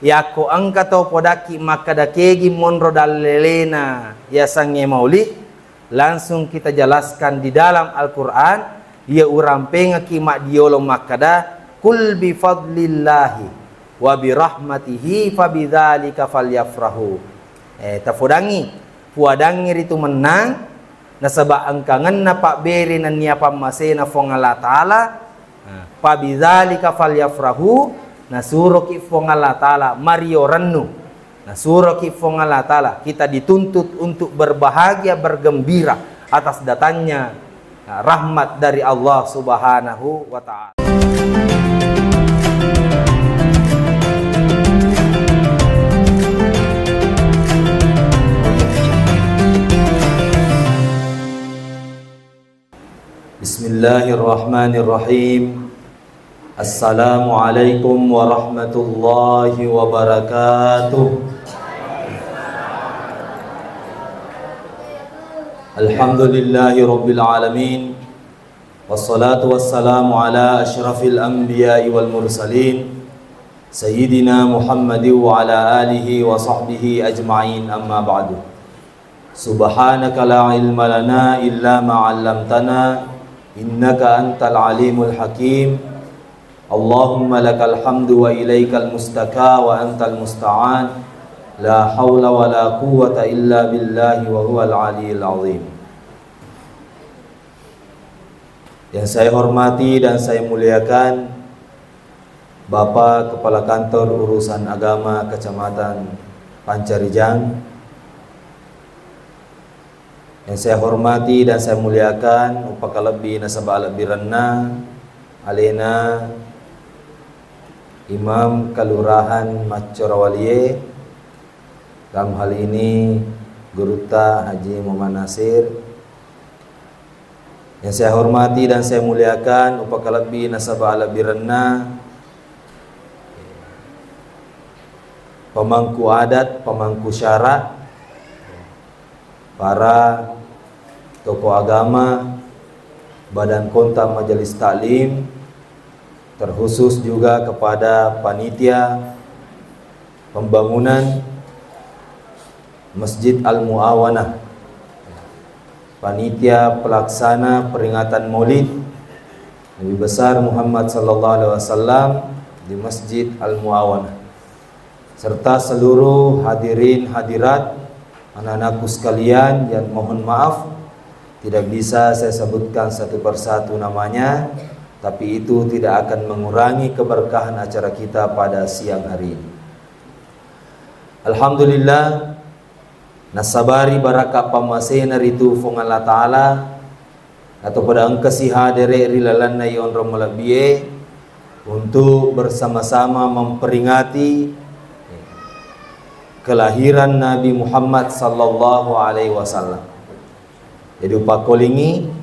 yako angka to podaki maka dakegi monro dalelena ya sange maulid, langsung kita jelaskan di dalam Al-Quran, ya urampenga kimak diolo makada kul bi fadlillahi wa bi rahmatihi fabidzalika falyafrahu. Tafodangi puadangi itu menang nasaba angkangan na pak beri na niya pamasena fong Allah Ta'ala fabidzalika falyafrahu nasuro ki fong Allah Ta'ala mario rennu nasuro ki fong Allah Ta'ala. Kita dituntut untuk berbahagia bergembira atas datangnya rahmat dari Allah Subhanahu wa Ta'ala. Bismillahirrahmanirrahim. Assalamualaikum warahmatullahi wabarakatuh. Alhamdulillahi rabbil alamin. Wassalatu wassalamu ala asyrafil anbiya'i wal mursalin Sayyidina Muhammadin wa ala alihi wa sahbihi ajma'in, amma ba'du. Subhanaka la ilma lana illa ma 'allamtana innaka antal alimul hakim. Allahumma lakal hamdu wa ilaikal mustaka wa antal musta'an. La hawla wa la quwwata illa billahi wa huwal aliyil azim. Yang saya hormati dan saya muliakan Bapak Kepala Kantor Urusan Agama Kecamatan Pancarijang, yang saya hormati dan saya muliakan upakalabi nasabah alabiranna alena Imam Kelurahan Macorawaliye, dalam hal ini Guruta Haji Muhammad Nasir. Yang saya hormati dan saya muliakan upakalabi nasabah alabiranna pemangku adat, pemangku syarak, para tokoh agama, badan kontak majelis taklim, terkhusus juga kepada panitia pembangunan Masjid Al-Mu'awanah, panitia pelaksana peringatan Maulid Nabi besar Muhammad sallallahu alaihi wasallam di Masjid Al-Mu'awanah, serta seluruh hadirin hadirat, anak-anakku sekalian yang mohon maaf tidak bisa saya sebutkan satu persatu namanya, tapi itu tidak akan mengurangi keberkahan acara kita pada siang hari ini. Alhamdulillah, nasabari baraka pamasena ritu fong Allah Ta'ala atau pada angkasi hadere rilalan na yon romalabie untuk bersama-sama memperingati kelahiran Nabi Muhammad sallallahu alaihi wasallam. Jadi upakolingi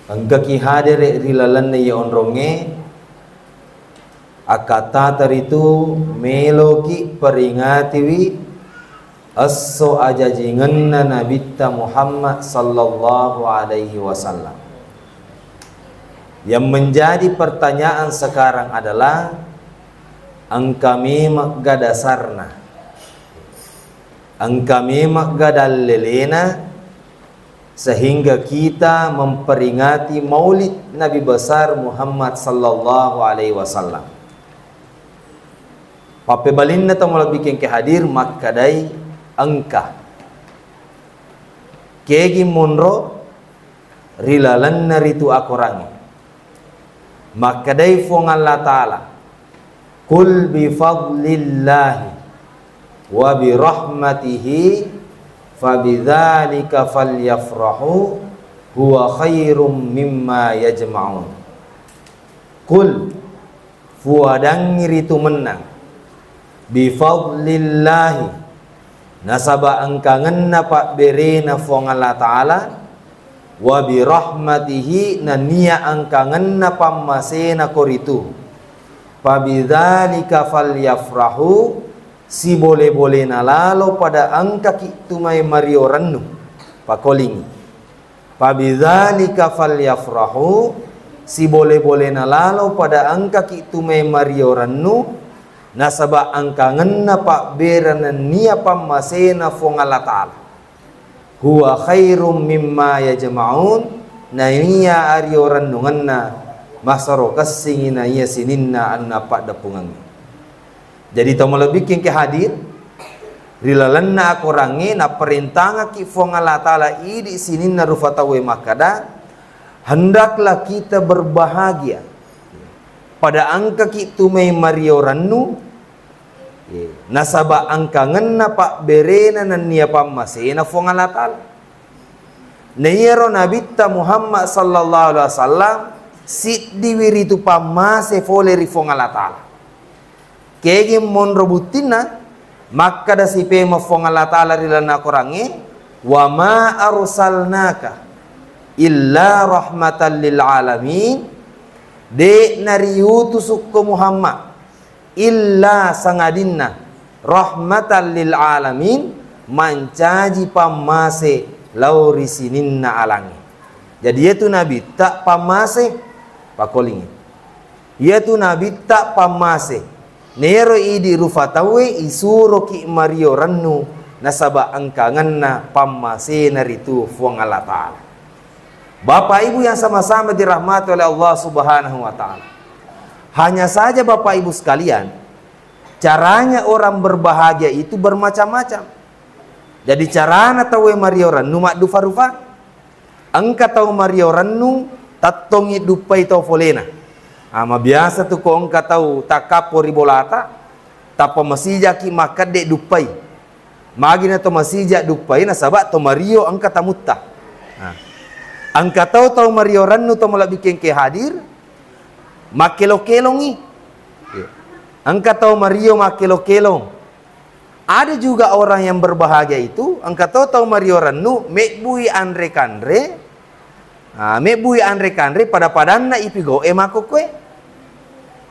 angkaki hadere rilalan ya onronge akata taritu meloki peringatiwi asso ajajinganna Nabi Muhammad sallallahu alaihi wasallam. Yang menjadi pertanyaan sekarang adalah angkami maggadasarna, angkami maggadalelena, sehingga kita memperingati maulid Nabi besar Muhammad sallallahu alaihi wasallam. Pape balinna tamola bikin ke hadir makadai angka kegi monro rilalan naritu akorangi makadai fong Allah Ta'ala kul bi fadlillahi wa bi rahmatihi fabidzalika falyafrahu huwa khairum mimma yajma'un. Kul fuadangir itu menang bifadlillahi nasaba angkangan na pak beri na fong Allah Ta'ala wa birahmatihi na niya angkangan na pamasena koritu fabidzalika falyafrahu si boleh-boleh na lalo pada angka kitu may mario rannu pakolingi fabidzalika falyafrahu si boleh-boleh na lalo pada angka kitu may mario rannu nasaba angkangenna pak berana nia pamasena fong Allah Ta'ala. Huwa khairum mimma yajma'un, na niya ario randunganna masaro kasingina iya sininna anna pak dapungan. Jadi to bikin ke hadir rilalanna aku rangi na perintanga ki fong Allah Ta'ala idi sininna rufatawe makada, hendaklah kita berbahagia pada angka kitu may Mario rannu nasaba angka ngenna pak berena nan niya pamasena fong Allah Ta'ala. Nayero nabita Muhammad sallallahu alaihi wasallam sit diwiritu pamase fole ri fong Allah Ta'ala. Kege mon robutina maka da si pema fong Allah Ta'ala rilana korange wa ma arsalnaka illa rahmatan lil alamin, de nariutusuk ke Muhammad illa sangadinna rahmatan lil alamin, mancaji pamase lauri sininna alangi. Jadi itu nabi tak pamase pakolingi, itu nabi tak pamase nero idi rufatawe isuro ki mario rannu nasaba angkanganna pamase naritu fuang Allah Ta'ala. Bapak Ibu yang sama-sama dirahmati oleh Allah Subhanahu wa Ta'ala. Hanya saja Bapak Ibu sekalian, caranya orang berbahagia itu bermacam-macam. Jadi carana tawe Mario rannu mak dufa-rufa. Angka tahu Mario rannu tatongi dupai tau folena. Ama biasa tu ko angka tahu takapo ribolata tapa masija ki makade dupai. Magina to masija dupai na sabat to Mario angka tamutta. Angka tahu Mario rannu to mula bikin ke hadir makelo-kelongi. Angka tahu Mario makelo-kelong. Ada juga orang yang berbahagia itu angka tahu Mario rannu mekbui andre kandre. Mekbui andre kandre pada padanna ipigo makokwe.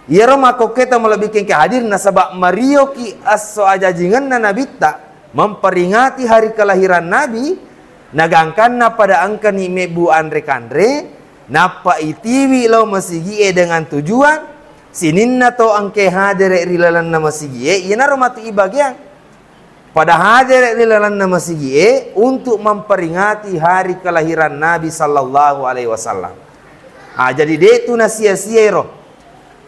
Yero makokwe to mula bikin ke hadir nasabak Mario ki aso ajajingan na nabita memperingati hari kelahiran Nabi. Nagangkanna pada angka ni mebu andre kandre napa itiwi lo masigie dengan tujuan sininna to angke hadere rilalan na masigie ina romatu ibagian pada hadere rilalan na masigie untuk memperingati hari kelahiran Nabi sallallahu alaihi wasallam. Jadi detu na sia-sia ro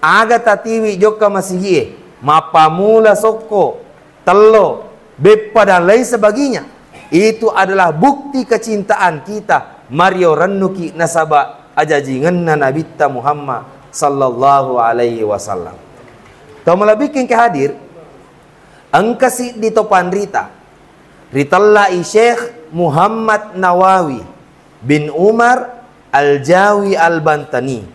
aga tatiwi joka masigie mapamula soko telo bepa dan lain sebagainya. Itu adalah bukti kecintaan kita Mario rannuki nasaba ajajinganna nabita Muhammad sallallahu alaihi wasallam. Tau malabikin ke hadir angkasi di topan rita ritallai Syekh Muhammad Nawawi bin Umar Al-Jawi Al-Bantani.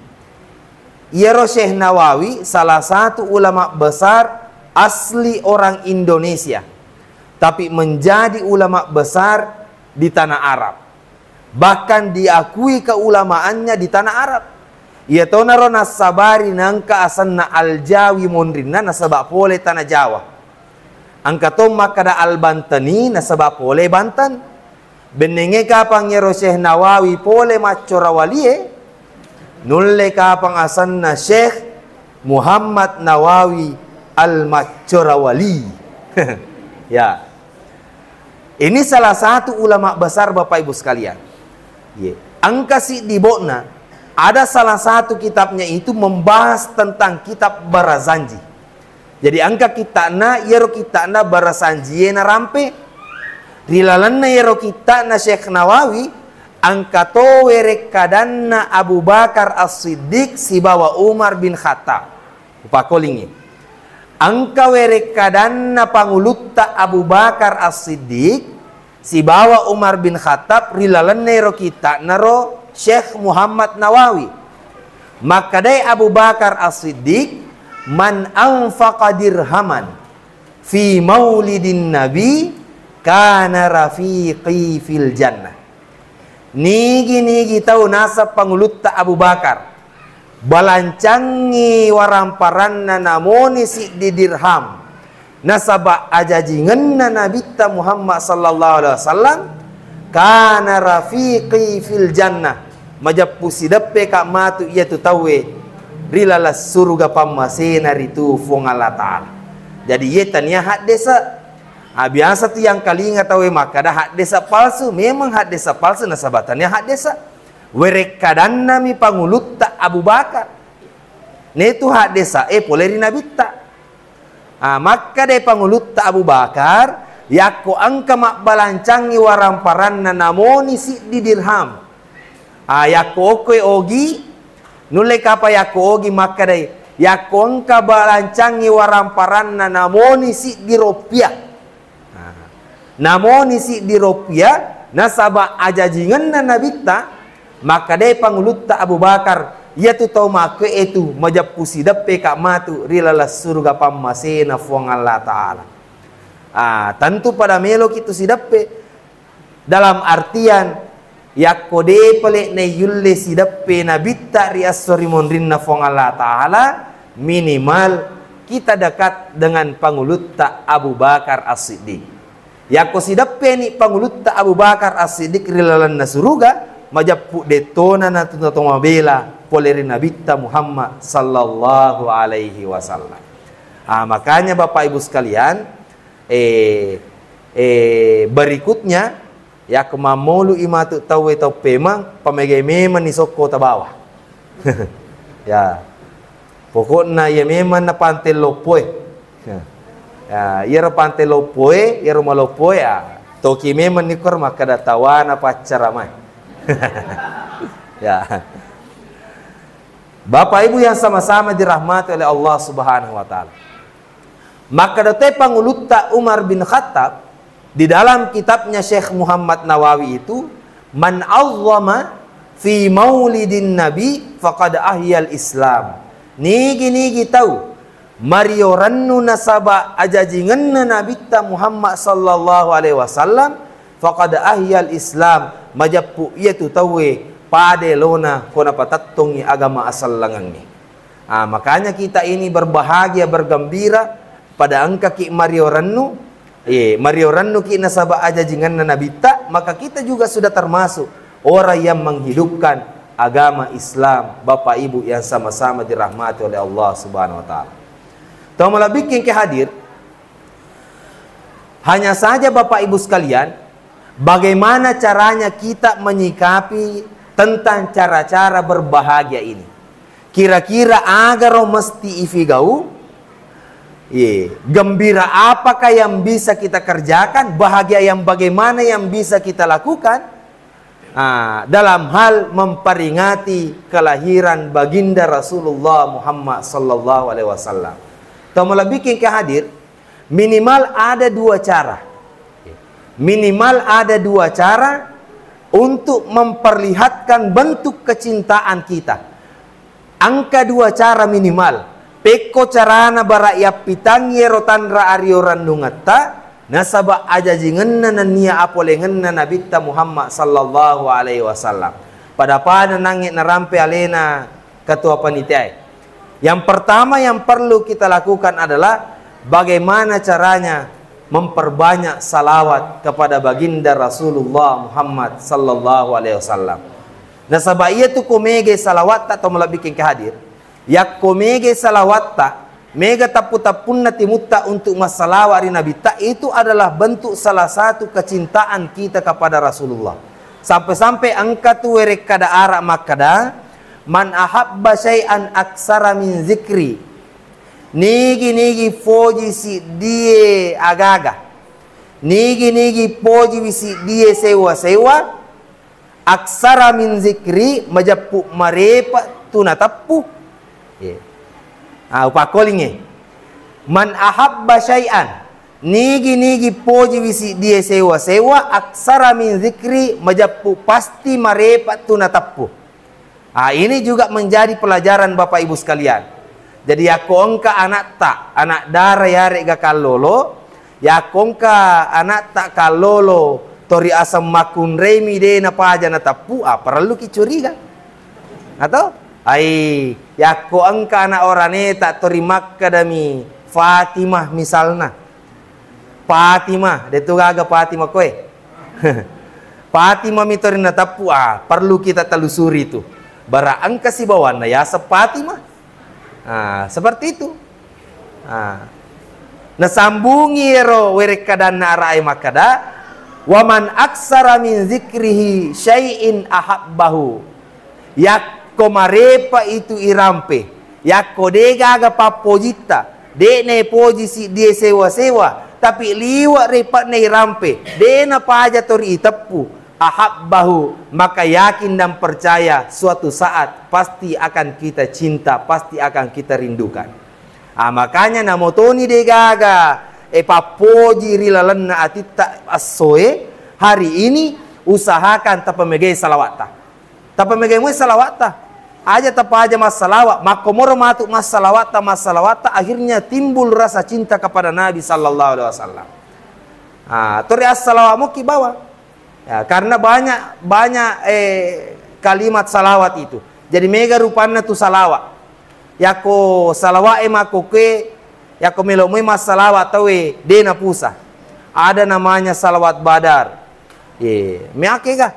Iero Syekh Nawawi salah satu ulama besar asli orang Indonesia, tapi menjadi ulama besar di tanah Arab. Bahkan diakui keulamaannya di tanah Arab. Ia tonaro nasabari nangka asanna Al-Jawi mondrinna nasabak pole tanah Jawa. Angka to makada Al-Bantani nasabak pole Banten. Benenge kapang yero Syekh Nawawi pole macorawalie. Nulle kapang asanna Syekh Muhammad Nawawi Al-Macorawali. Ya. Ini salah satu ulama besar Bapak Ibu sekalian. Angka si di Bokna ada salah satu kitabnya itu membahas tentang kitab Barazanji. Jadi angka kitana yero kitana Barazanji na rampe rilalanna yero kitana Syekh Nawawi angka to werekadanna Abu Bakar As-Siddiq si bawa Umar bin Khattab. Upakolingi. Angka werekadanna pangulutta Abu Bakar As-Siddiq si bawa Umar bin Khattab rilalan nero kita naro Syekh Muhammad Nawawi. Maka dai Abu Bakar As-Siddiq man anfaqa dirhaman fi maulidin nabi kana rafiqi fil jannah. Nigi tahu nasab pangulutta Abu Bakar balancangi waramparanna namoni si di dirham nasaba ajajinganna nabita Muhammad sallallahu alaihi wasallam kana rafiqi fil jannah majappu sidappe ka matu ia tu tawe rilalas surga pamasena ritu fong Allah Ta'ala. Jadi ia tanya hak desa. Biasa tu yang kali ingat tahu maka dah hak desa palsu. Memang hak desa palsu nasabatannya hak desa. Werekadana mi pangulut tak Abu Bakar. Ne tu hak desa poleri Nabi tak. Maka de pangulut tak Abu Bakar. Yako angka mak balancangi waramparanna namoni si di dirham. Yako okwe ogi. Nule kapa yako ogi maka de. Yako angka balancangi waramparanna namoni si di rupiah. Namoni si di rupiah. Nasaba ajajingan na nabita. Maka de pangulut tak Abu Bakar. Ia tu tahu maka itu majapusi dape kak matu rilalah surga pamasena fuang Allah Ta'ala. Tentu pada melok itu si dape dalam artian yakode pelek ne yulle si dape nabita rias sorimon rinna fuang Allah Ta'ala minimal kita dekat dengan pangulut tak Abu Bakar As-Siddiq. Yako si dape ni pangulut tak Abu Bakar As-Siddiq rilalah surga majapu detona na tunatong mabela poleri Nabi Muhammad sallallahu alaihi wasallam. Makanya Bapak Ibu sekalian, berikutnya ya kemamolu imatu tahu atau pemang pamegay memang ni soko tabawa. Ya. Pokoknya ya memang na pantel lopoy. Ya, ira pantel lopoy, ira malopoy toki memang ni korma kada tawana pacaramai. Ya. Bapak Ibu yang sama-sama dirahmati oleh Allah Subhanahu wa taala. Maka datang pangulut Umar bin Khattab di dalam kitabnya Syekh Muhammad Nawawi itu, man azzama fi maulidin nabi faqad ahyal Islam. Nigi tahu Mario rannu nasaba ajajingan nabi Muhammad sallallahu alaihi wasallam faqad ahyal Islam majapu iatu tawe pade lona kona patattongi agama asal langangi. Makanya kita ini berbahagia bergembira pada angka ki Mario Rannu ki nasaba ajajingan nabita, maka kita juga sudah termasuk orang yang menghidupkan agama Islam. Bapak Ibu yang sama-sama dirahmati oleh Allah Subhanahu wa taala. Tahu malah bikin ke hadir. Hanya saja Bapak Ibu sekalian, bagaimana caranya kita menyikapi tentang cara-cara berbahagia ini. Kira-kira agar mesti ifigau, gembira apakah yang bisa kita kerjakan, bahagia yang bagaimana yang bisa kita lakukan dalam hal memperingati kelahiran baginda Rasulullah Muhammad sallallahu alaihi wasallam. Tahu bikin ke hadir, minimal ada dua cara. Minimal ada dua cara untuk memperlihatkan bentuk kecintaan kita. Angka dua cara minimal. Peko carana barakyap pitang yerotan ra arioran nungatta nasaba ajajingan na niya apolengan na nabita Muhammad sallallahu alaihi wasallam. Pada pada nangit na rampe alena ketua panitia. Yang pertama yang perlu kita lakukan adalah bagaimana caranya memperbanyak salawat kepada baginda Rasulullah Muhammad sallallahu alaihi wasallam. Nasaba iya tu kumege salawat atau bikin ke hadir. Yak kumege salawat mega tapu-tapun na timutta untuk masalawat ri Nabi itu adalah bentuk salah satu kecintaan kita kepada Rasulullah. Sampai-sampai angka tu werek kada arak makada man ahabba syai'an aksara min zikri. Nigi foji si die agaga. Nigi foji si die sewa aksara min zikri majapu marepa tunatapu. Upakolinge. Man ahabba syai'an. Nigi foji si die sewa aksara min zikri majapu pasti marepa tunatapu. Ini juga menjadi pelajaran Bapak Ibu sekalian. Jadi yakongka anak darah yare ga kalolo, yakongka anak tak kalolo tori asam makun remi de na paja na tapu, perlu kicuriga. Atau yakongka anak oraneta tori makkadami Fatimah misalna. Fatimah, detu gaga Fatimah koe. Fatimah mitori na tapu, perlu kita telusuri itu. Bara angka si bawan na ya Fatimah. Seperti itu. Nasambungi ro werekadana arai makada. Waman aksara min zikrihi syai'in ahabbahu. Yakko marepa itu irampe. Yakko dega aga papojita. Dene poji si dia sewa-sewa. Tapi liwat repat ne irampe. Dena paja tori itepu. Ahabbahu. Maka yakin dan percaya suatu saat pasti akan kita cinta. Pasti akan kita rindukan. Makanya namotoni dega aga. Papoji rilalana atita asoe. Hari ini usahakan tapamegai salawata. Tapamegai mu salawata. Aja tapa aja mas salawat. Makomoro matuk mas salawata. Akhirnya timbul rasa cinta kepada Nabi sallallahu alaihi wasallam. Tori as salawatmu ki bawa. Ya, karena banyak kalimat salawat itu. Jadi mega rupanya tu salawat. Yako salawat makoke. Yako melomui mas salawat tawe dena pusa. Ada namanya salawat badar. Meake kah?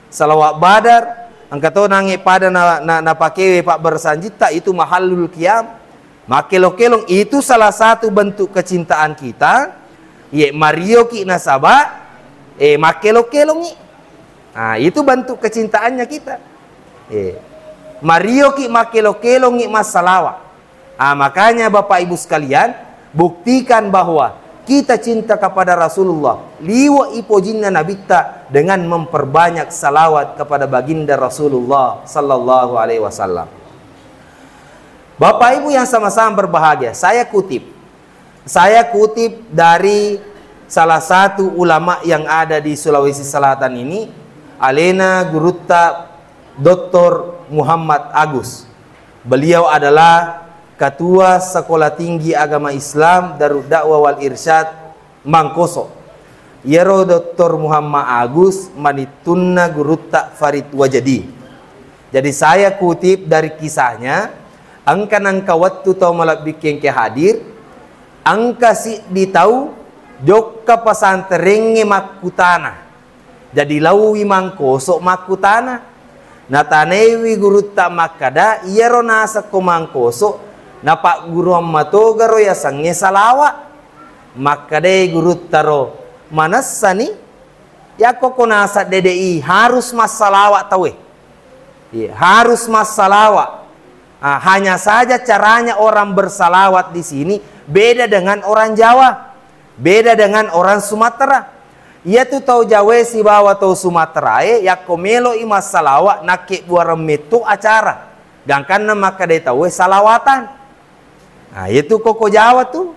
Salawat badar. Angkato nangi pada na pakewe pak bersanjita itu mahalul qiyam. Makelok-kelong itu salah satu bentuk kecintaan kita. Mario ki nasaba. Makelok-kelong itu bentuk kecintaannya kita. Mario ki makelok-kelong mas salawat. Makanya Bapak Ibu sekalian, buktikan bahwa kita cinta kepada Rasulullah. Liwa ipojinna nabita dengan memperbanyak salawat kepada baginda Rasulullah sallallahu alaihi wasallam. Bapak Ibu yang sama-sama berbahagia, saya kutip dari salah satu ulama yang ada di Sulawesi Selatan ini, Alena Gurutta Dr. Muhammad Agus. Beliau adalah Ketua Sekolah Tinggi Agama Islam Darud Dakwah wal Irsyad Mangkoso. Yero Dr. Muhammad Agus Manitunna Gurutta Farid Wajadi. Jadi saya kutip dari kisahnya. Angka nangka waktu tau malak bikin ke hadir. Angka si ditau jokka pasanterenge makutana. Jadi lawi Mangkoso makutana. Natanewi Gurutta makada. Yero nasa ko Mangkoso. Napak guru amatogaro ya sange salawa. Maka deh guru taro manasani ya koko nasa DDI harus mas salawat tawe. Harus mas salawat. Hanya saja caranya orang bersalawat di sini beda dengan orang Jawa, beda dengan orang Sumatera. Ia tu tahu Jawa si bawa tahu Sumatera ya komelo imas salawat nakik buara metu acara. Gangkan maka deh tahu salawatan. Itu koko Jawa tuh.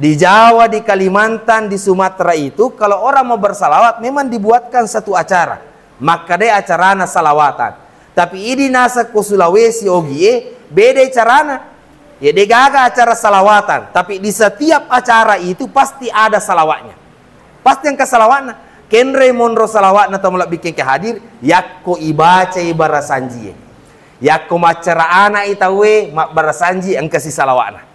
Di Jawa, di Kalimantan, di Sumatera itu kalau orang mau bersalawat memang dibuatkan satu acara. Maka deh acarana salawatan. Tapi ini nasa ko Sulawesi ogie beda carana. Ya degaga acara salawatan. Tapi di setiap acara itu pasti ada salawatnya. Pasti yang kesalawatnya. Kenre monro salawatna atau mulak bikin ke hadir. Yakko ibaca ibarasanji. Yakko macara anak itawe mak barasanji ang kasih salawatna.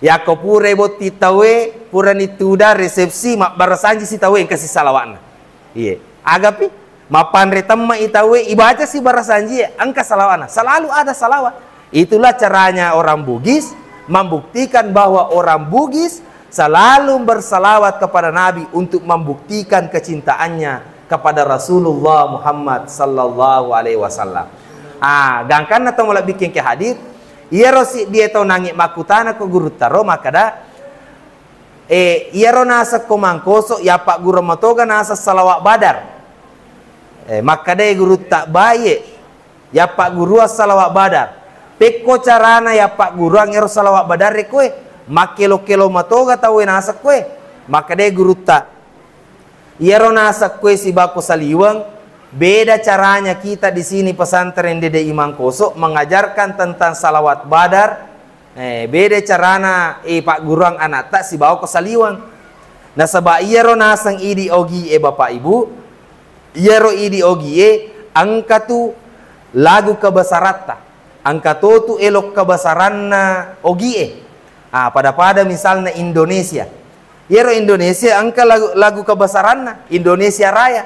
Yako pure boti tawe pura nituda resepsi mak barasanji si tawe yang kasih salawatna. Agapi mapan retamma itawe ibaca si barasanji angka salawatna. Selalu ada salawat. Itulah caranya orang Bugis membuktikan bahwa orang Bugis selalu bersalawat kepada Nabi untuk membuktikan kecintaannya kepada Rasulullah Muhammad sallallahu alaihi wasallam. Gangkan atau mulai bikin ke hadir. Iya rosi dia tahu nangik makutana ko guru taro makada iya ro nasa ko Mangkoso ya pak guru matoga nasa salawat badar makada guru tak baye ya pak guru salawat badar peko carana ya pak guru angero salawat badar rekoe makelo matoga tahu nasa koe makada guru tak iya ro nasa koe si bako saliwang. Beda caranya kita di sini pesantren DDI Mangkoso mengajarkan tentang salawat badar. Beda carana Pak Gurang anak tak si bawa ke saliwang. Nah sebab iya ro nasang idi ogi Bapak Ibu. Iya ro idi ogi angka tu lagu kebesarata. Angka tu elok kebesaranna ogi pada misalnya Indonesia. Iya ro Indonesia angka lagu kebesaranna Indonesia Raya.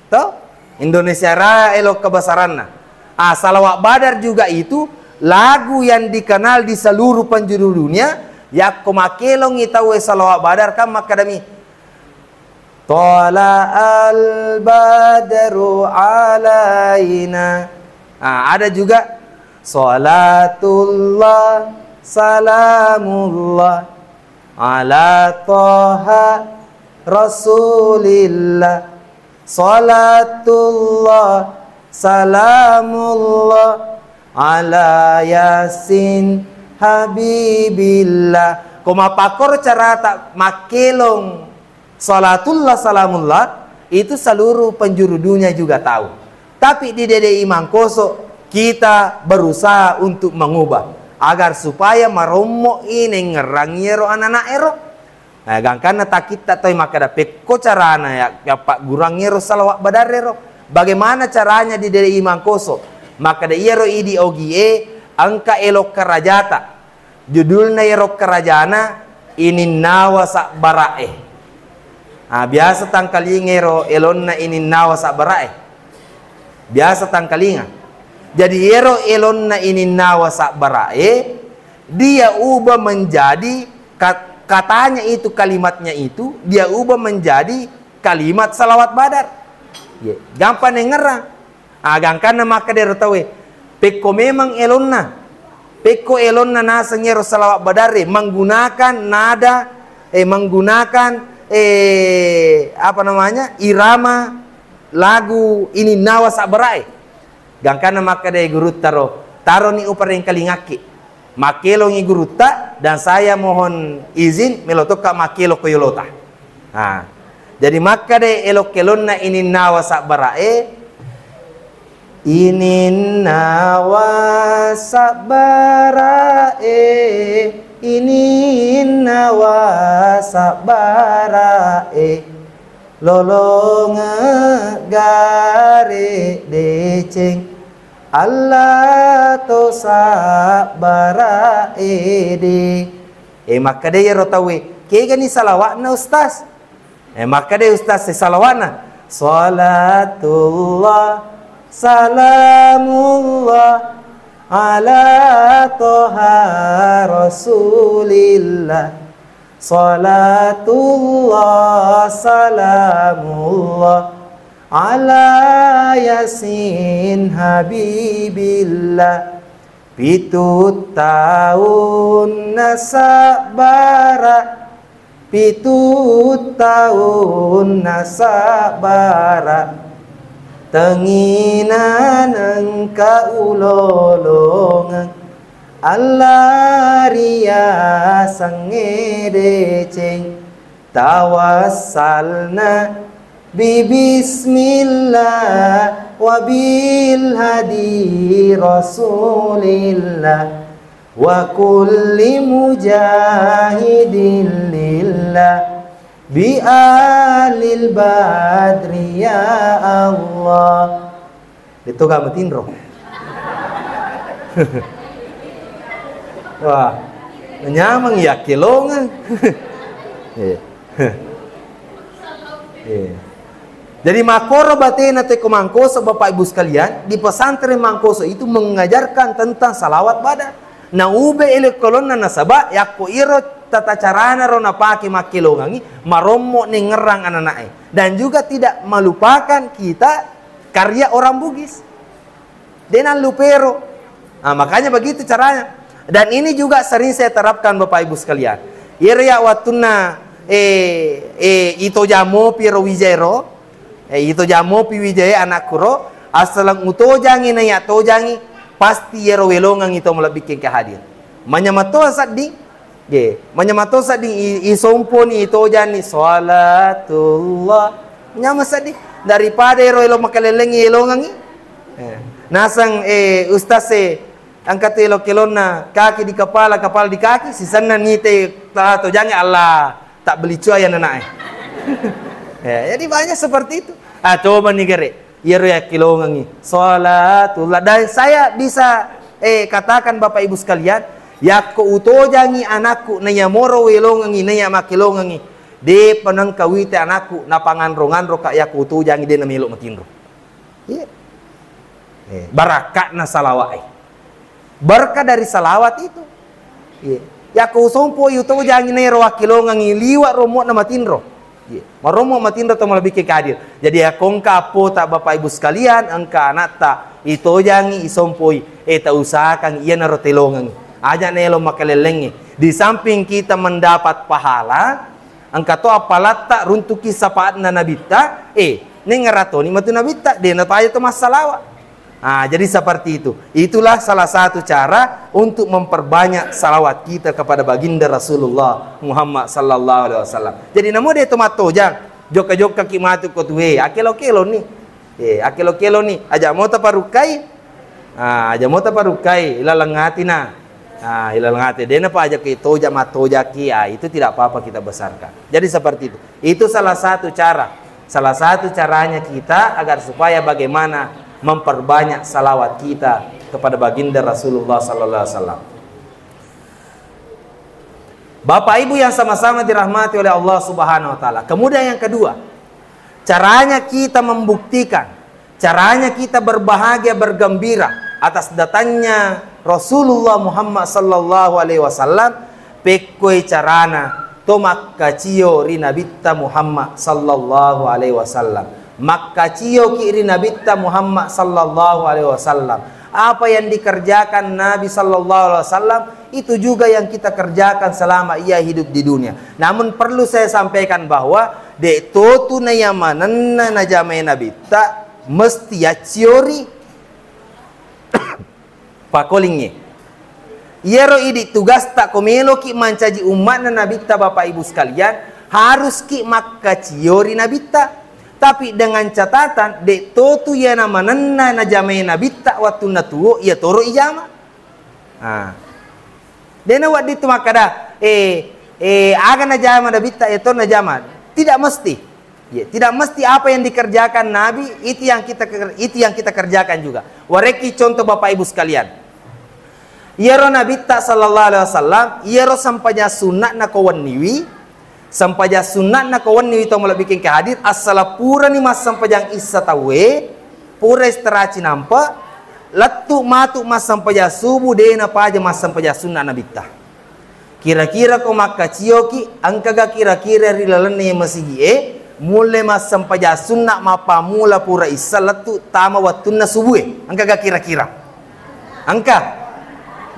Toh? Indonesia Raya elok kebesaranna. Salawat badar juga itu lagu yang dikenal di seluruh penjuru dunia Yak kumakelong itawe salawat badar kan makadami. Tala al badru alaina. Ada juga salatullah salamullah ala toha rasulillah. Salatullah salamullah ala yasin habibillah. Kumapakor cara tak makelong salatullah salamullah itu seluruh penjuru dunia juga tahu. Tapi di Dede Imam Koso kita berusaha untuk mengubah agar supaya maromo ini ngerangiro anak-anak ero. Nah, gangkana tak kita tahu maka ada peko carana ya Pak gurangiro salawat badarero. Bagaimana caranya di Dede Imam Koso? Maka da iro idi ogie angka elok kerajata. Judulnya elok kerajana ini nawa sak barae. Biasa tangkalingero elonna ini nawa sak barae. Biasa tangkalinga. Jadi ero elonna ini nawa sak barae, dia ubah menjadi katanya itu kalimatnya itu dia ubah menjadi kalimat salawat badar. Gampang ngerang. Gangkana maka dia tahu peko memang elonna. Peko elonna nasa ngero salawat badare menggunakan nada menggunakan apa namanya? Irama lagu ini nawa sak barae. Gangkana maka dia gurut taro ni upar yang kalingaki. Makelo ni guruta dan saya mohon izin melotoka makelo koyolota. Jadi maka de elokelonna ini nawa sak barae. Ini nawa sak barae. Ini nawa sak barae. Lolonga gare deceng. Allah to sabara ede. Maka dia rotawe ke gani salawat na ustaz. Maka dia ustaz se salawat na salatullah salamullah ala toha rasulillah. Salatullah salamullah ala yasin habibillah. Pitut tahun nasabara. Pitut tahun nasabara. Tenginan engka ulolongan. Allah ria sangedeceng. Tawassalna Bismillah wa bil hadi rasulillah wa kulli mujahidin lillah bi alil badri ya Allah. Itu gak metindro. Wah, nyamang ya kilongan. Jadi makoro batena te Mangkoso Bapak Ibu sekalian, di pesantren Mangkoso itu mengajarkan tentang salawat badar. Na ube ele kolonna nasaba yakko iro tata carana rona pake makilongangi marommo ni ngerang anak-anak. Dan juga tidak melupakan kita karya orang Bugis. Denan lupero. Makanya begitu caranya. Dan ini juga sering saya terapkan Bapak Ibu sekalian. Iria watuna ito jamo piro wijero. Itu jamo piwijaya anak kuro asalang utojangi na ya tojangi pasti yero welongang itu mulai bikin kehadir. Manyamato sading, manyamato sading isompo ni itojani salatullah. Nyama sading daripada yero elo makalelengi elongangi. Nasang ustaz angkat elo kelona kaki di kepala di kaki sisana nite tojangi Allah tak beli cuai anak. Jadi banyak seperti itu. Coba nih gere, iro ya kilongangi, salatullah. Dan saya bisa katakan Bapak Ibu sekalian, yakko utojangi anakku nanya moro welongangi nanya makilongangi, de penang kawite anakku na panganro-nganro kak yakko utojangi de na milo matinro. Barakat na salawat. Berkah dari salawat itu. Ya ko sompo yu to jangi nero wakilo ngangi liwat romo na matinro. Maromo matinro to malabiki kadir. Jadi ya kongka po ta Bapak Ibu sekalian angka anak ta ito jangi isompoi ta usahakan iya naro telongan. Aja nelo makalelengi. Di samping kita mendapat pahala, angka to apalatta runtuki sapaat na nabita, nengaratoni matu nabita, dena paja to masalawa. Nah, jadi seperti itu. Itulah salah satu cara untuk memperbanyak salawat kita kepada baginda Rasulullah Muhammad sallallahu alaihi wasallam. Jadi namo de tomato jang joka-joka kimatu kotwe akelo-kelo ni. Akelo-kelo ni aja mota parukai. Aja mota parukai ilalangatina. Ilalangati dena pa aja ke toja matoja ki. Itu tidak apa-apa kita besarkan. Jadi seperti itu. Itu salah satu cara. Salah satu caranya kita agar supaya bagaimana memperbanyak salawat kita kepada baginda Rasulullah sallallahu alaihi wasallam. Bapak Ibu yang sama-sama dirahmati oleh Allah Subhanahu wa taala. Kemudian yang kedua, caranya kita membuktikan, caranya kita berbahagia bergembira atas datangnya Rasulullah Muhammad sallallahu alaihi wasallam pekoi carana tomak kacio rina bitta Muhammad sallallahu alaihi wasallam. Maka cio kiri Nabi Muhammad sallallahu alaihi wasallam. Apa yang dikerjakan Nabi sallallahu alaihi wasallam itu juga yang kita kerjakan selama ia hidup di dunia. Namun perlu saya sampaikan bahwa de totu na yamananna na jamai Nabi mesti ya ciori pakolingnya. Iero idi tugas tak komelo ki mancaji umat na Nabi Bapak Ibu sekalian harus ki makka ciori Nabi tapi dengan catatan dek totu ya nama nana na jamai nabita waktu natuo ya toro ijama. Dena wad itu makada aga na jama nabita ya toro na jama. Tidak mesti. Ya, tidak mesti apa yang dikerjakan Nabi itu yang kita kerjakan juga. Wareki contoh Bapak Ibu sekalian. Yero nabita sallallahu alaihi wasallam yero sampanya sunat na kawan niwi. Sampaja sunat na kawan ni ito mula bikin kehadir asala pura ni mas sampajang isa tawe pura istiraci nampa latu matu mas sampaja subuh dena paja mas sampaja sunat na bitta kira-kira ko makaciyoki angkaga kira-kira rilalane masigi mulai mas sampaja sunat mapa mula pura isa latu tama watun na subuh angkaga kira-kira angka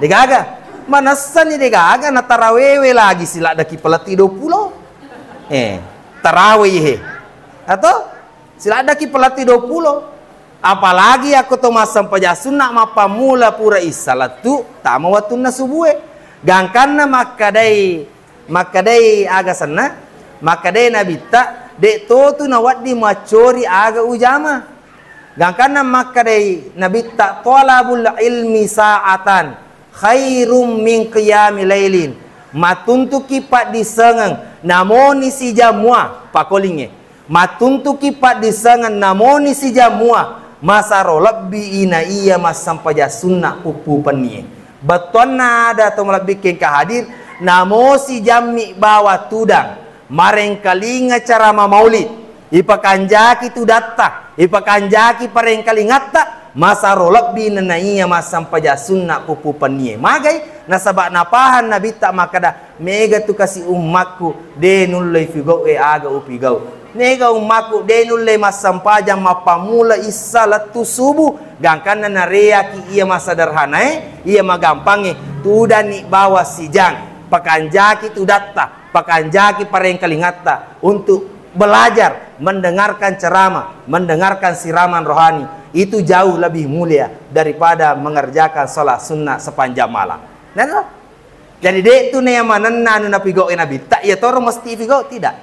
degaga manasan ni degaga na tarawewe lagi sila daki pelati 20 tarawih atau sila ada ki pelati 20 apalagi aku to masam paja sunnah mapa mula pura isalatu tama watuna subuh gangkanna makadai aga sana makadai nabita de totu na waddi macori aga ujama gangkanna makadai nabita talabul ilmi sa'atan khairum min qiyamil lailin matuntuki pat disengang namoni si jamua pakolingnya matuntuki pat disengang namoni si jamua masaro lebih ina iya mas sampaja sunnah pupu panie beton ada atau bikin kehadir namo si jami bawa tudang mareng kalinga cara maulid ipakanjaki tu datta ipakanjaki pareng kalingata masaro lebih nenaiya mas sampaja sunnah pupu panie magai nasabak napahan nabi tak makada mega tu kasih umatku denulai figo aga upigau nega umatku denulai mas sampaja mapamula isalatu subuh gangkana narea ki ia masaderhana ia magampangi tudani bawa sijang pakanjaki tu datta pakanjaki pareng kalingata untuk belajar mendengarkan ceramah mendengarkan siraman rohani itu jauh lebih mulia daripada mengerjakan sholat sunnah sepanjang malam. Nah, jadi dek tu ne mananna anu napigo nabi tak ya toro mesti pigo tidak.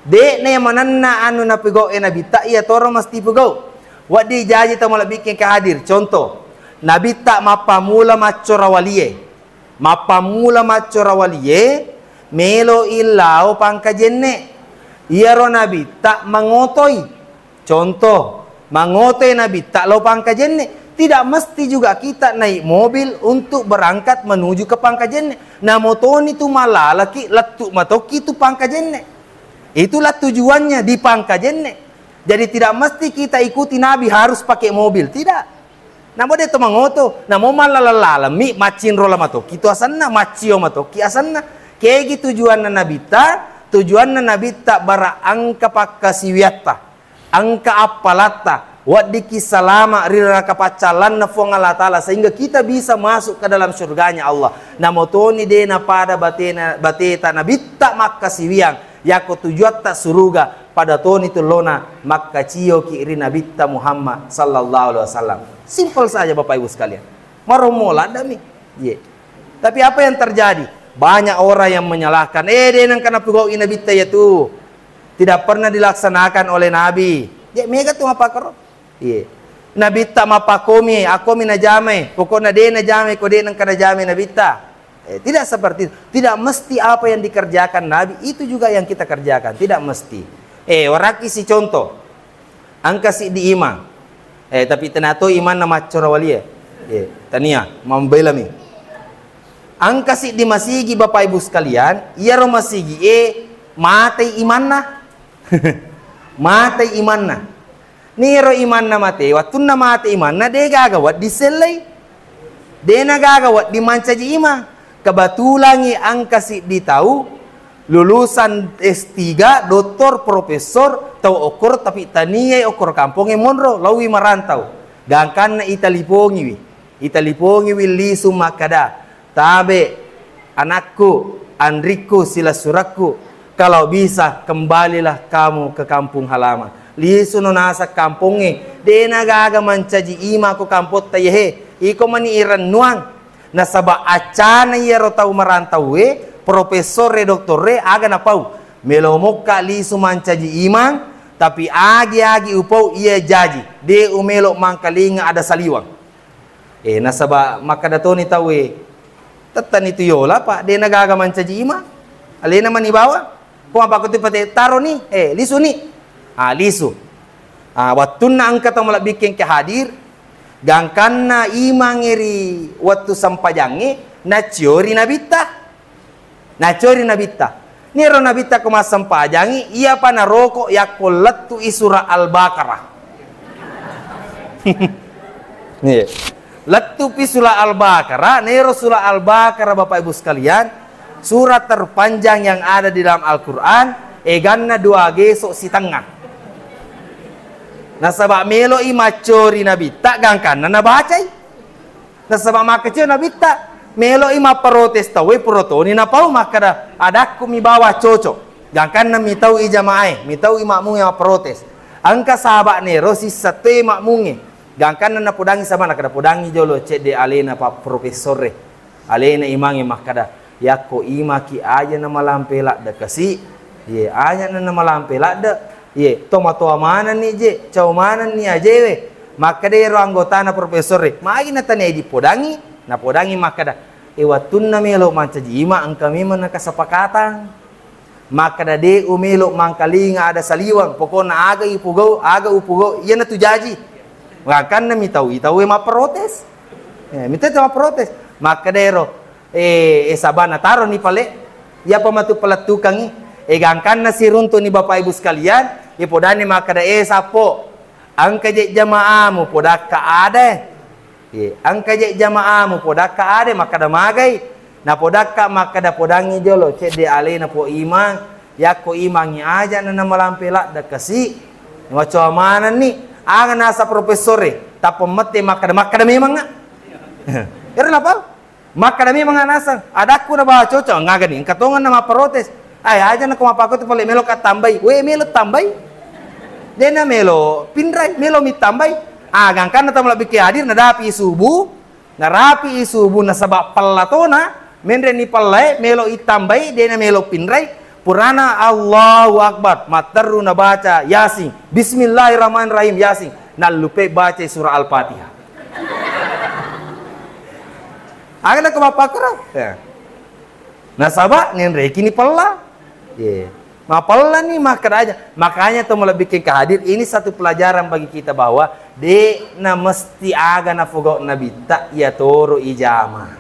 Dek ne mananna anu napigo nabi tak ya toro mesti pigo. Wadi jaji ta mala bikin kehadir. Contoh, nabi tak mapamula macorawaliye. Mapamula macorawaliye melo illau pangkajenne. Iaro nabi tak mangotoi. Contoh mangote nabi tak lopang kajenne tidak mesti juga kita naik mobil untuk berangkat menuju ke pangkajenne na motoni tu malalaki letuk matoki tu pangkajenne itulah tujuannya di pangkajenne jadi tidak mesti kita ikuti nabi harus pakai mobil tidak Namo de to mangoto, namo malalalala mi macin rola mato. Kitu asanna macio mato, ki asanna. Kegi tujuan na nabita bara angka pakkasiwiatta. Angka apalata. Waddi kisalama rira kapacalan na fuang Allah Ta'ala. Sehingga kita bisa masuk ke dalam surganya Allah. Namotoni dena pada bateta nabita makkasiwiang. Yako tujuat tak suruga pada toni tulona maka cio ki iri nabita Muhammad sallallahu alaihi wasallam. Simpel saja Bapak Ibu sekalian. Maromola dami. Tapi apa yang terjadi? Banyak orang yang menyalahkan. Denang kana pugau inabita ya tu. Tidak pernah dilaksanakan oleh Nabi. Mega tu apa karo? Nabita mapakomi, akomi najame. Pokoknya de najame ko denang kana jame nabita. Tidak seperti itu. Tidak mesti apa yang dikerjakan Nabi itu juga yang kita kerjakan. Tidak mesti. Orang isi contoh. Angka si di imam. Tapi tenato iman nama corawali tania membela mi. Angka si di masigi Bapak Ibu sekalian, iya ro masigi mate imanna. Mate imanna. Niro imanna mate, wattunna mate imanna de gagawat diselai. De na gagawat di mancaji ima. Kebetulan angka si di tahu lulusan S3, doktor, profesor, tahu okor tapi tania okor kampungnya monro, lawi marantau. Gangkan na italipongi wi lisu makada. Tabe anakku, Andriku, sila surakku, kalau bisa kembalilah kamu ke kampung halaman. Lisu no nasa kampungnya, dena gaga mancaji ima ko kampot tayehe, iko mani iran nuang. Nasaba acana iya ro tau marantau profesor doktore aga na pau melomokka lisu mancaji imang tapi agi upau iya jaji de umelo mangkalinga ada saliwang nasaba makadatoni tawe tatan itu yola pak de nagaga mancaji ima alena man ibawa kung apa ko pati taro ni lisu ni lisu wattun na angka tamo bikin ke hadir gangkan na imangiri waktu sampajangi na ciori nabita niro nabita kuma sampajangi iya pa na roko yakulatu isura al-Baqarah latu pisura al-Baqarah niro surah al-Baqarah Bapak Ibu sekalian surat terpanjang yang ada di dalam Al-Quran ganna 2 gesok si tengah. Nasaba melo imacori nabita gangkan na bacay. Nasaba makacio nabita melo ima protes tawe protoni na pau makada adakku mi bawa cocok. Gangkan na mitau ijamae, mitau imakmu yang protes. Angka sahabat nero si satu imakmunge. Gangkan na podangi sama na kada podangi jolo cek de alena pa profesore. Alena imangi makada yako imaki aja na malampelak da kasi. Aja na malampelak da. Tomato mana ni je, caw mana ni aje we. Maka de ro anggota na profesor magi na tanya di podangi, na podangi maka da watun na melo mancaji ima ang kami man nakasapakatan. Maka da de umelo mangkalinga ada saliwang, pokona aga upugo, iya na tujaji. Wakan na mitaw we maprotes. Mitaw maprotes. Maka de ro sabana taro ni pale, ya pamatu palatukang gangkan na sirunto ni Bapak Ibu sekalian, podani makada sapo, angka je jamaamu podak ka ade, angka je jamaamu podak ka ade makada magai, na podak ka makada podangi jolo, cek de ale na po imang, yako imangi aja na malampelak da kasi, waco mana ni, anga nasa profesore, tapo mate makada memang nga, Kira apa? Makada memang nga nasa, adaku na ba cocok ngagani, katongan na maprotes. Ay aja na kumapako tu pala melo ka tambay. We melo tambay. Dena melo pinray melo mi tambay. Gangkan na tamla biki hadir na dapi isubu. Na rapi isubu na sabak palatona. Menre ni palay melo itambay dena melo pinray. Purana Allahu Akbar. Mataru na baca Yasin. Bismillahirrahmanirrahim Yasin. Nalupe baca surah Al-Fatihah. Aga na kumapako ra. Nasaba nenre kini pala. Mapala nih makanya tuh mulai bikin kehadir ini satu pelajaran bagi kita bahwa na mesti aga na fogo nabita ya toro ijama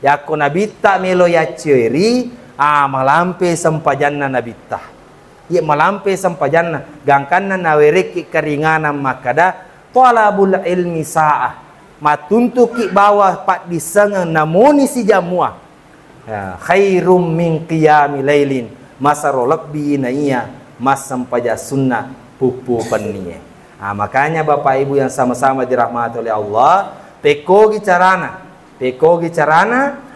ya ko nabita melo ya ceri malampe sampajanna nabita ya malampe sampajanna gangkanna nawereki keringanan makada talabul ilmi sa'ah matuntuk ki bawah pak disengang namoni si jamua ya, khairum min qiyami lailin masarolabbi naiya masam paja sunnah pupu pennie. Makanya Bapak Ibu yang sama-sama dirahmati oleh Allah, pekogi carana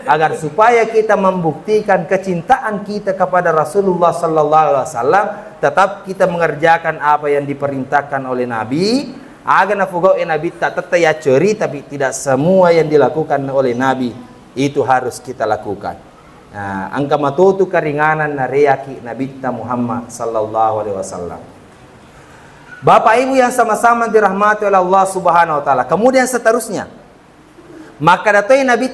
agar supaya kita membuktikan kecintaan kita kepada Rasulullah sallallahu alaihi wasallam, tetap kita mengerjakan apa yang diperintahkan oleh Nabi. Agar nafugau Nabi tak tetaya ceri, tapi tidak semua yang dilakukan oleh Nabi itu harus kita lakukan. Angka matutu keringanan nareyaki Nabi Muhammad sallallahu alaihi wasallam. Bapak Ibu yang sama-sama dirahmati oleh Allah Subhanahu wa taala. Kemudian seterusnya, maka datoi Nabi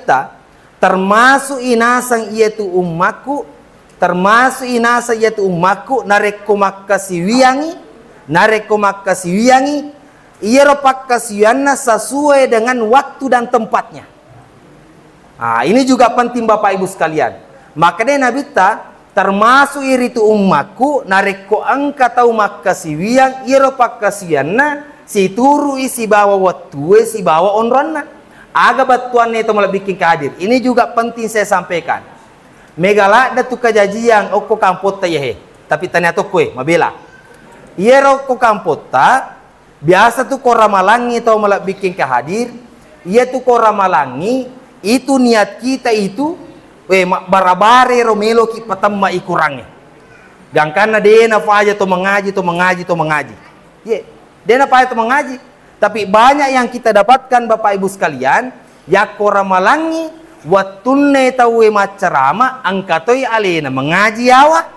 termasuk inasang iaitu ummaku, nareko makkasiwiyangi iero pakkasiwianna sesuai dengan waktu dan tempatnya. Ini juga penting Bapak Ibu sekalian. Maka dia Nabi termasuk iritu ummaku nareko angka tau makkasiwiyang iero pakkasiwianna si turu isi bawa watue si bawa onronna aga batuan itu malah bikin kehadir. Ini juga penting saya sampaikan. Megala ada tu kajajian oko kampota ya tapi tanya tu kue mabela iero ko kampota biasa tu koramalangi tau malah bikin kehadir. Ia tu koramalangi itu niat kita itu barabare romelo ki patamma ikurangnya. Dan karena dia nafaja to mengaji. Ye, dia nafaja to mengaji. Tapi banyak yang kita dapatkan Bapak Ibu sekalian, ya koramalangi watunne tawe macarama angkatoi alena mengaji awa.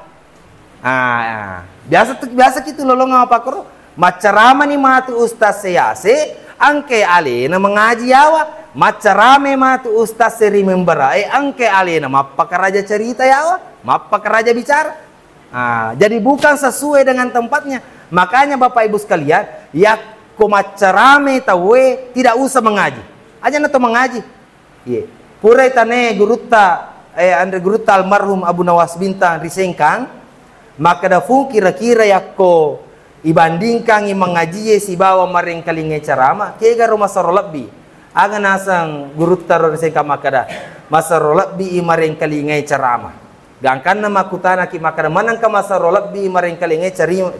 Biasa gitu lolong apa koro? Macarama ni matu ustaz seyase angke alena mengaji awa. Macarame matu ustaz seri memberae angke alena mapaka raja cerita yawa, mapaka raja bicara. Jadi bukan sesuai dengan tempatnya. Makanya Bapak Ibu sekalian, ya macarame tawe tidak usah mengaji. Aja nato mengaji. Ye. Purai tane guruta andre guruta almarhum Abu Nawas Bintang risengkang, maka dafu kira-kira yakko ibandingkan mengaji si bawa maring kalinge carama kega rumah sarolabbi. Aga nasang guru taror sengka makada masarolak bi imareng kalingai carama gangkan nama kutana ki makada manang ka masarolak bi imareng kalingai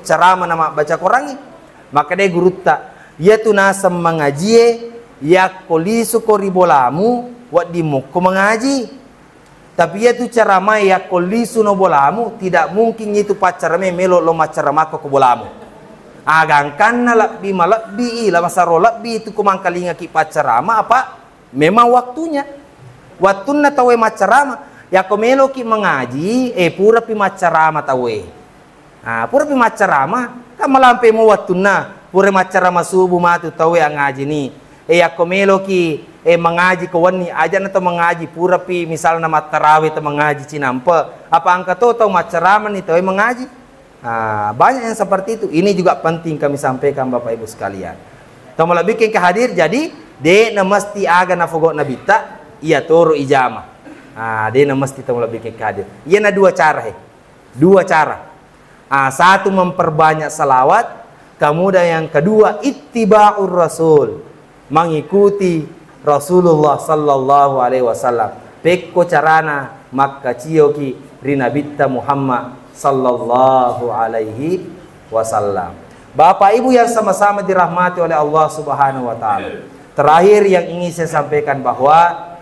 carama nama baca korangi maka de guru ta ia tu nasam mengaji ya kolisu koribolamu wat dimuko mengaji tapi ia tu carama ya kolisu no bolamu tidak mungkin itu pacarame melo lo macarama ko bolamu. Agangkan nalakbi malakbi lah masarolakbi itu kumangkalinga ki pacarama apa memang waktunya watuna tawe macarama ya komelo ki mengaji pura pi macarama tawe pura pi macarama kan malampe mo watuna pura macarama subuh matu tawe ngaji ni ya komelo ki mengaji kawani aja nato mengaji pura pi misalna matarawe to mengaji cinampa apa angka to tau macarama ni tawe mengaji. Banyak yang seperti itu. Ini juga penting kami sampaikan Bapak Ibu sekalian. Tamulah bikin kehadir jadi de na mesti aga na fogo na bita ia toro ijama. De na mesti tamulah bikin kehadir. Ia na dua cara Dua cara. Satu memperbanyak salawat, kemudian yang kedua ittiba'ur rasul. Mengikuti Rasulullah sallallahu alaihi wasallam. Pekko carana makka cioki rina bitta Muhammad sallallahu alaihi wasallam. Bapak Ibu yang sama-sama dirahmati oleh Allah Subhanahu wa taala. Terakhir yang ingin saya sampaikan bahwa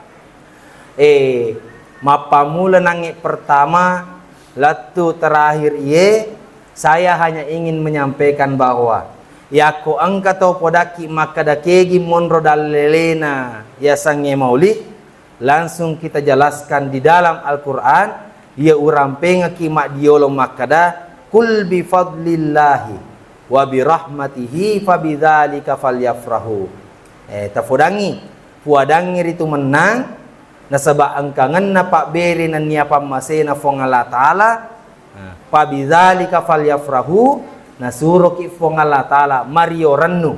mapamula nangi pertama latu terakhir saya hanya ingin menyampaikan bahwa yako angkato podaki makadakegi monro dalelena ya sange mauli langsung kita jelaskan di dalam Al-Qur'an. Ia urang penga kimak diolo makada kul bi fadlillahi wa bi rahmatihi fa bidzalika falyafrahu. Tafudangi puadangi itu menang nasaba angkangan na pak beri na niya pamasena fong Allah taala fa bidzalika falyafrahu nasuro ki fong Allah taala mario rannu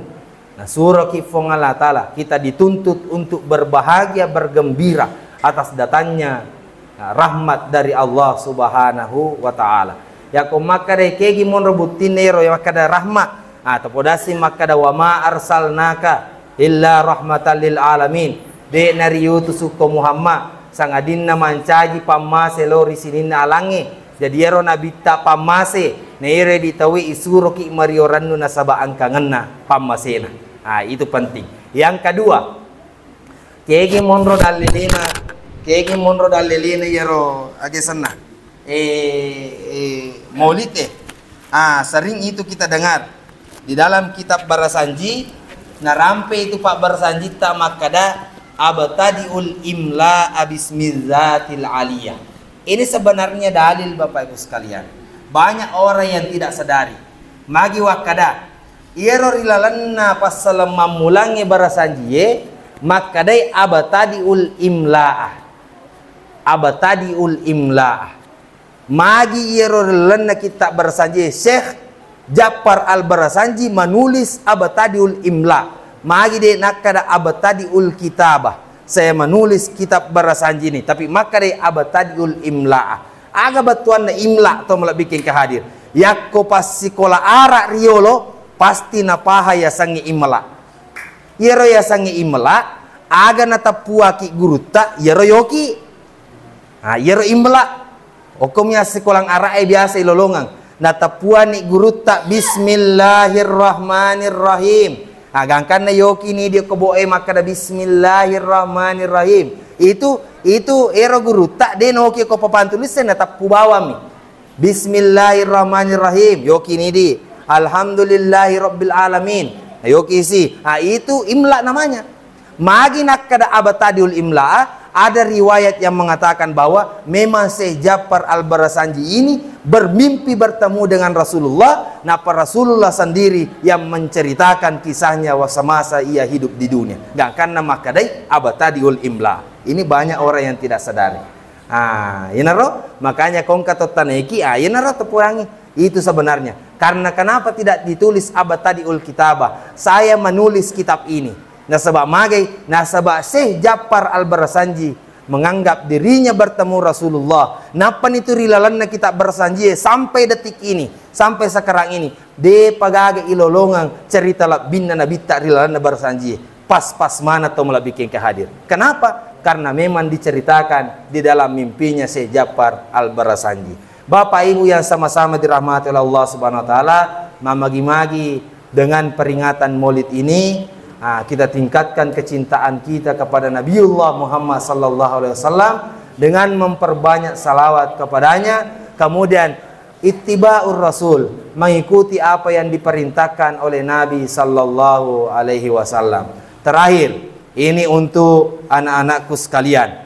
nasuro ki fong Allah taala kita dituntut untuk berbahagia bergembira atas datangnya rahmat dari Allah Subhanahu wa taala. Ya ko makare kegi mon rebutin nero ya makada rahmat. Tepodasi makada wa ma arsalnaka illa rahmatan lil alamin. De nariutu sukko Muhammad sangadinna mancaji pamase lori sininna alange. Jadi ero nabi ta pamase neire ditawi isuro ki mariorannu nasaba angkangenna pamasena. Ah, itu penting. Yang kedua, kegi monro dalilina yero age sana. Maulid sering itu kita dengar di dalam kitab Barasanji. Narampe itu Pak Barasanji tak makada abtadiul imla bismillatil aliyah. Ini sebenarnya dalil Bapak Ibu sekalian. Banyak orang yang tidak sadari. Magi wakada iero rilalanna pasal mamulangi Barasanji makadai abtadiul imla'ah. Magi irolanna kitab Barasanji Syekh Ja'far Al-Barasanji menulis abtadiul imla. Magi de nakada abtadiul kitabah. Saya menulis kitab Barasanji ini, tapi maka de abtadiul imla. Aga batuan na imla atau malah bikin kehadir. Yakko pas sekolah arak riolo pasti napaha ya sangi imla. Yero ya sangi imla aga natapua ki guruta yero yoki. Yero imla. Hukumnya sekolah arak biasa ilolongang. Natapua ni guruta bismillahirrahmanirrahim. Agangkan na yoki ni dia keboe maka da bismillahirrahmanirrahim. Itu ero guruta de noki ko papantulisan natapu bawami. Bismillahirrahmanirrahim. Yoki ni di alhamdulillahirabbil alamin. Yoki si. Itu imla namanya. Magi nakada abtadiul imla. Ada riwayat yang mengatakan bahwa memang Syekh Ja'far Al-Barasanji ini bermimpi bertemu dengan Rasulullah. Napa Rasulullah sendiri yang menceritakan kisahnya semasa ia hidup di dunia. Dan karena makadai abtadiul imla. Ini banyak orang yang tidak sadari. Inaro makanya kongka totaneki inaro tepurangi. Itu sebenarnya. Karena kenapa tidak ditulis abtadiul kitabah? Saya menulis kitab ini. Nasabak magai, nasabak Syekh Ja'far Al-Barasanji menganggap dirinya bertemu Rasulullah. Napa itu rilalanna kitab Barasanji sampai detik ini, sampai sekarang ini. De pagaga ilolongang cerita labinna nabi tak rilalanna Barasanji. Pas-pas mana to malah bikin kehadir. Kenapa? Karena memang diceritakan di dalam mimpinya Syekh Ja'far Al-Barasanji. Bapak Ibu yang sama-sama dirahmati oleh Allah Subhanahu wa taala, mamagi-magi dengan peringatan Maulid ini. Kita tingkatkan kecintaan kita kepada Nabiullah Muhammad sallallahu alaihi wasallam dengan memperbanyak salawat kepadanya, kemudian ittiba'ur rasul, mengikuti apa yang diperintahkan oleh Nabi sallallahu alaihi wasallam. Terakhir, ini untuk anak-anakku sekalian.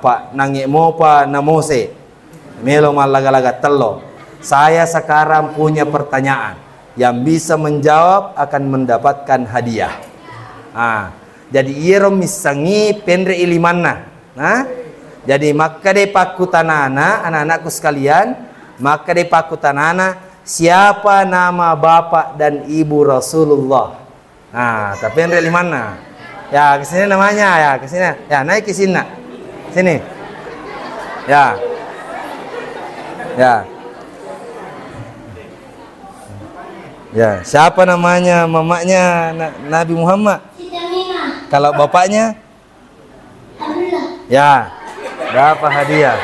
Pak nangik mo pa namose melo malaga-laga telo. Saya sekarang punya pertanyaan. Yang bisa menjawab akan mendapatkan hadiah. Jadi iero misangi pendre ilimanna. Jadi maka de pakutanana anak-anakku sekalian, maka de pakutanana siapa nama bapak dan ibu Rasulullah. Tapi pendre ilimanna. Ya kesini namanya ya kesini. Ya naik ke sini. Sini. Ya. Ya, siapa namanya mamanya Nabi Muhammad? Kalau bapaknya? Ya, berapa hadiah?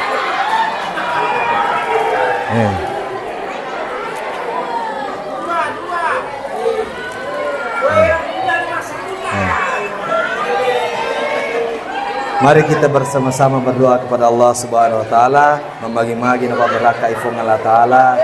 Mari kita bersama-sama berdoa kepada Allah Subhanahu wa taala, membagi-bagi nama berkah ifung Allah taala,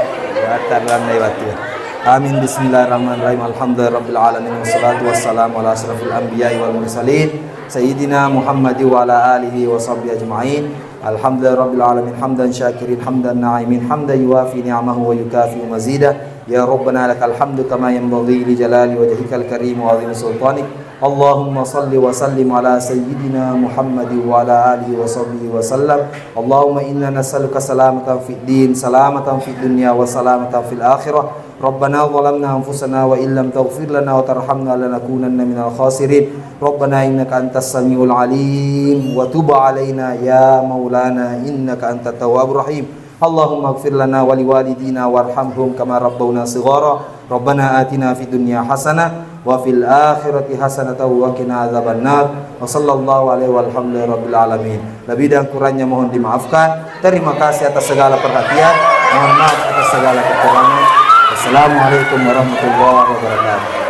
dan lewati. Amin. Bismillahirrahmanirrahim. Alhamdulillahirabbil alamin wassalatu wassalamu ala asrofil anbiya'i wal mursalin sayyidina Muhammad wa ala alihi wa sahbihi ajma'in. Alhamdulillahirabbil alamin hamdan syakirin hamdan na'imin hamdan yuwafi ni'amahu wa yukafi mazidah. Ya Rabbana lakal hamdu kama yanbaghi li jalali wajhikal karim wa 'azimi sultanik. Allahumma salli wa sallim ala sayyidina Muhammad wa ala alihi wa sahbihi wa sallam. Allahumma inna nas'aluka salamatan fid din, salamatan fid dunya wa salamatan fil akhirah. Rabbana zalamna anfusana wa illam taghfir lana wa tarhamna lanakunanna minal khasirin. Rabbana innaka antas samiul alim wa tub alaina ya maulana innaka antat tawwabur rahim. Allahumma ighfir lana wa liwalidina warhamhum kama rabbawna shighara. Rabbana atina fid dunya hasanah wa fil akhirati hasanah wa qina adzabannar. Wa sallallahu alaihi walhamdulillahi rabbil alamin. Lebih dan kurangnya mohon dimaafkan. Terima kasih atas segala perhatian. Mohon maaf atas segala kekurangan. Assalamualaikum warahmatullahi wabarakatuh.